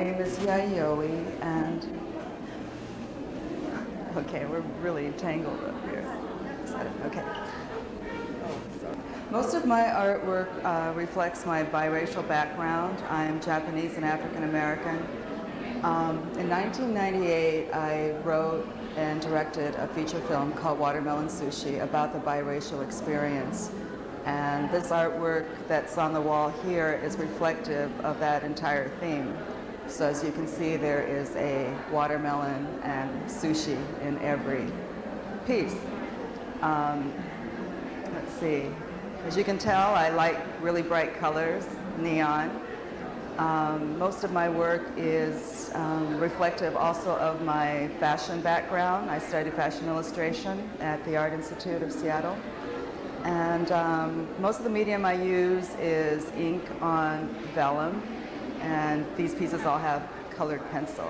name is Yayoi, and okay, we're really tangled up here. Okay. Most of my artwork reflects my biracial background. I'm Japanese and African American. In 1998, I wrote and directed a feature film called Watermelon Sushi about the biracial experience. And this artwork that's on the wall here is reflective of that entire theme. So as you can see, there is a watermelon and sushi in every piece. Let's see. As you can tell, I like really bright colors, neon. Most of my work is reflective also of my fashion background. I studied fashion illustration at the Art Institute of Seattle. And most of the medium I use is ink on vellum, and these pieces all have colored pencil.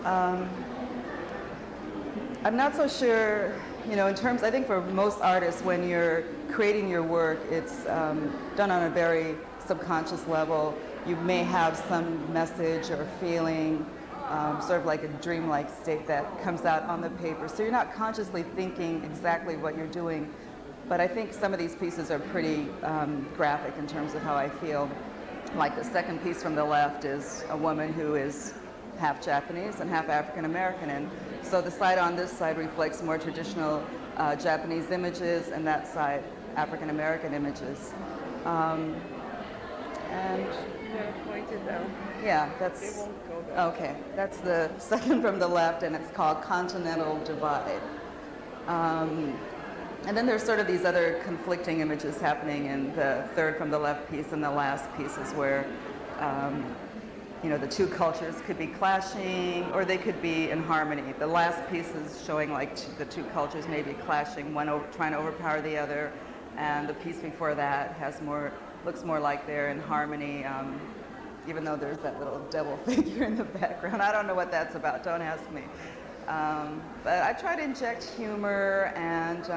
I'm not so sure, you know, in terms, I think for most artists, when you're creating your work, it's done on a very subconscious level. You may have some message or feeling, sort of like a dreamlike state that comes out on the paper. So you're not consciously thinking exactly what you're doing. But I think some of these pieces are pretty graphic in terms of how I feel. Like the second piece from the left is a woman who is half Japanese and half African American. And so the side on this side reflects more traditional Japanese images, and that side African American images. And they're pointed down. Yeah, that's, they won't go down. Okay, that's the second from the left, and it's called Continental Divide. And then there's sort of these other conflicting images happening in the third from the left piece and the last pieces where, you know, the two cultures could be clashing or they could be in harmony. The last piece is showing like the two cultures maybe clashing, one trying to overpower the other, and the piece before that has more, looks more like they're in harmony, even though there's that little devil figure in the background. I don't know what that's about, don't ask me. But I try to inject humor and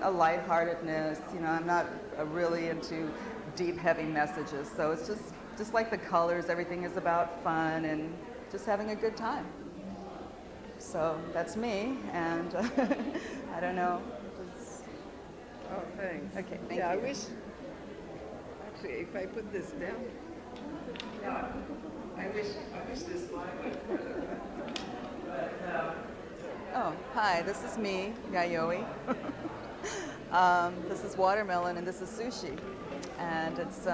a lightheartedness. You know, I'm not really into deep, heavy messages. So it's just like the colors, everything is about fun and just having a good time. So that's me, and I don't know. Oh, thanks. Okay, thank you. I wish, actually, if I put this down, I wish this slide went further. Oh, hi, this is me, Yayoi. This is watermelon and this is sushi. And it's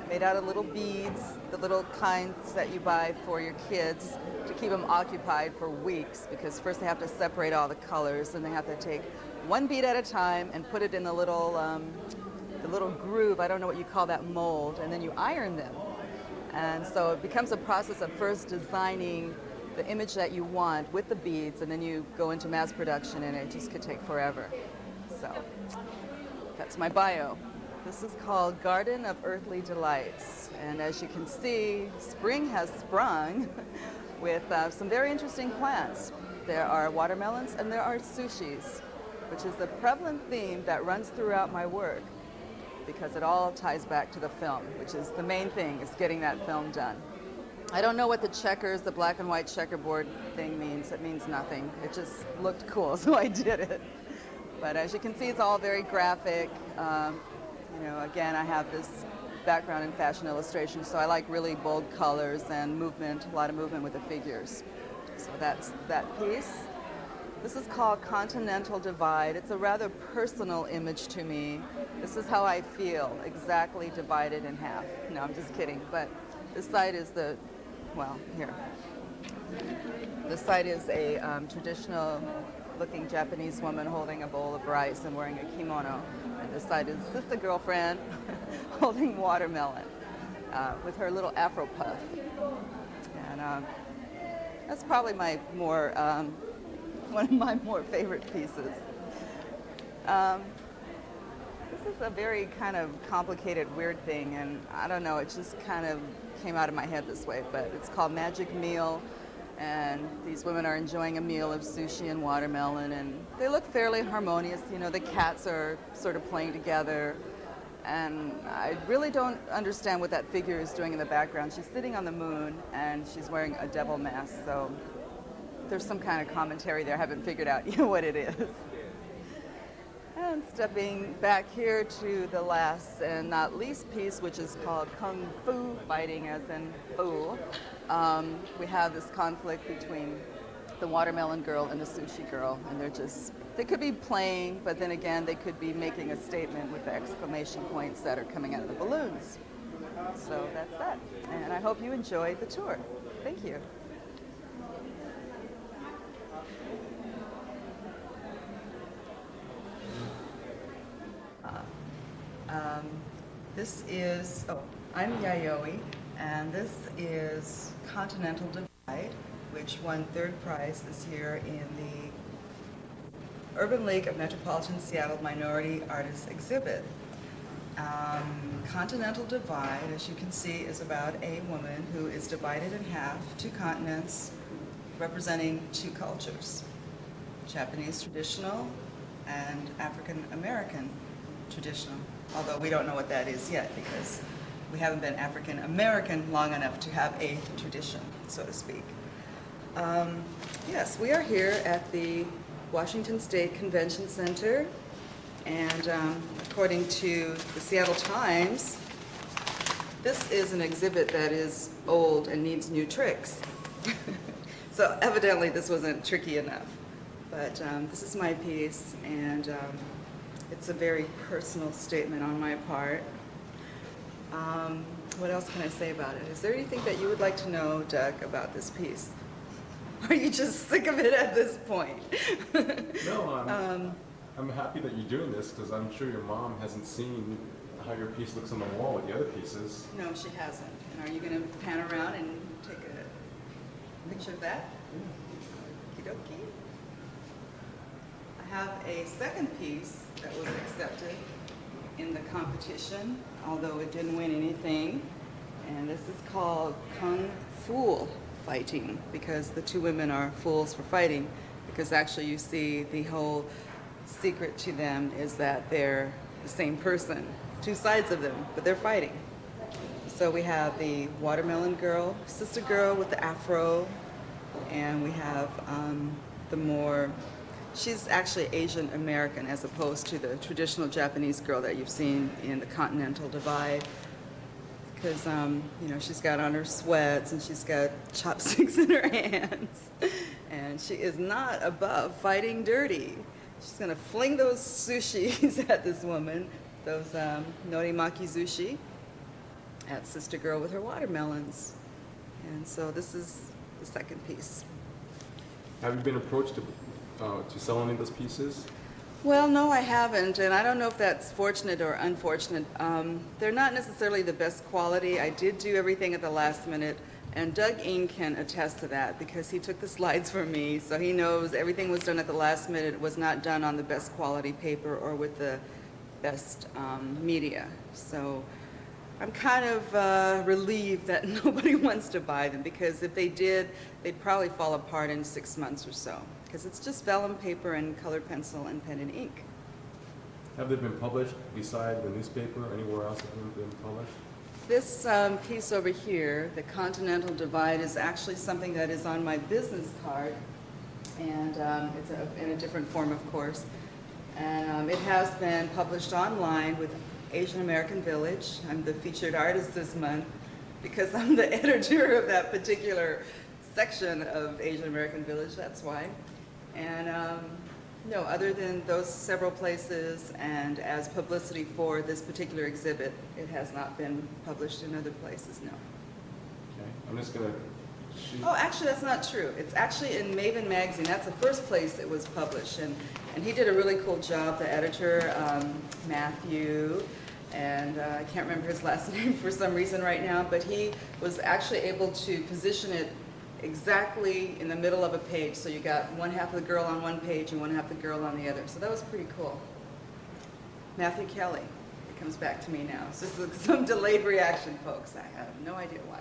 made out of little beads, the little kinds that you buy for your kids to keep them occupied for weeks, because first they have to separate all the colors and they have to take one bead at a time and put it in the little groove, I don't know what you call that mold, and then you iron them. And so it becomes a process of first designing the image that you want with the beads, and then you go into mass production, and it just could take forever. So that's my bio. This is called Garden of Earthly Delights, and as you can see, spring has sprung with some very interesting plants. There are watermelons and there are sushis, which is a prevalent theme that runs throughout my work because it all ties back to the film, which is the main thing, is getting that film done. I don't know what the checkers, the black and white checkerboard thing means. It means nothing. It just looked cool, so I did it. But as you can see, it's all very graphic. You know, again, I have this background in fashion illustration, so I like really bold colors and movement, a lot of movement with the figures. So that's that piece. This is called Continental Divide. It's a rather personal image to me. This is how I feel, exactly divided in half. No, I'm just kidding. But this side is the, well, here. This side is a traditional-looking Japanese woman holding a bowl of rice and wearing a kimono. And this side is just a girlfriend holding watermelon with her little afro puff. And that's probably my more, one of my more favorite pieces. This is a very kind of complicated, weird thing, and I don't know, it just kind of came out of my head this way, but it's called Magic Meal, and these women are enjoying a meal of sushi and watermelon, and they look fairly harmonious. You know, the cats are sort of playing together, And I really don't understand what that figure is doing in the background. She's sitting on the moon, and she's wearing a devil mask, so there's some kind of commentary there. I haven't figured out what it is. And stepping back here to the last and not least piece, which is called Kung Fu Fighting, as in fu. We have this conflict between the watermelon girl and the sushi girl, and they could be playing, but then again, they could be making a statement with the exclamation points that are coming out of the balloons. So that's that. And I hope you enjoyed the tour. Thank you. I'm Yayoi, and this is Continental Divide, which won third prize this year in the Urban League of Metropolitan Seattle Minority Artists exhibit. Continental Divide, as you can see, is about a woman who is divided in half, two continents, representing two cultures, Japanese traditional and African American traditional, although we don't know what that is yet because we haven't been African American long enough to have a tradition, so to speak. Yes, we are here at the Washington State Convention Center, and according to the Seattle Times, this is an exhibit that is old and needs new tricks. So evidently this wasn't tricky enough. But this is my piece, and it's a very personal statement on my part. What else can I say about it? Is there anything that you would like to know, Doug, about this piece? Or are you just sick of it at this point? No, I'm happy that you're doing this because I'm sure your mom hasn't seen how your piece looks on the wall with the other pieces. No, she hasn't. And are you going to pan around and take a picture of that? Okie dokie. I have a second piece that was accepted in the competition, although it didn't win anything. And this is called Kung Fu Fighting, because the two women are fools for fighting, because actually you see the whole secret to them is that they're the same person, two sides of them, but they're fighting. So we have the watermelon girl, sister girl with the afro, and we have she's actually Asian American as opposed to the traditional Japanese girl that you've seen in the Continental Divide. Because, she's got on her sweats and she's got chopsticks in her hands. And she is not above fighting dirty. She's going to fling those sushis at this woman, those norimaki sushi, at sister girl with her watermelons. And so this is the second piece. Have you been approached to sell any of those pieces? Well, no, I haven't, and I don't know if that's fortunate or unfortunate. They're not necessarily the best quality. I did do everything at the last minute, and Doug Ing can attest to that because he took the slides for me, so he knows everything was done at the last minute. It was not done on the best quality paper or with the best media. So I'm kind of relieved that nobody wants to buy them, because if they did, they'd probably fall apart in 6 months or so, because it's just vellum paper and colored pencil and pen and ink. Have they been published beside the newspaper or anywhere else have they been published? This piece over here, the Continental Divide, is actually something that is on my business card, and it's in a different form, of course. And it has been published online with Asian American Village. I'm the featured artist this month because I'm the editor of that particular section of Asian American Village, that's why. And no, other than those several places and as publicity for this particular exhibit, it has not been published in other places, no. Okay, I'm just going to shoot. Oh, actually, that's not true. It's actually in Maven Magazine. That's the first place it was published. And he did a really cool job, the editor, Matthew, and I can't remember his last name for some reason right now, but he was actually able to position it exactly in the middle of a page. So you got one half of the girl on one page and one half of the girl on the other. So that was pretty cool. Matthew Kelly, it comes back to me now. So this is some delayed reaction, folks. I have no idea why.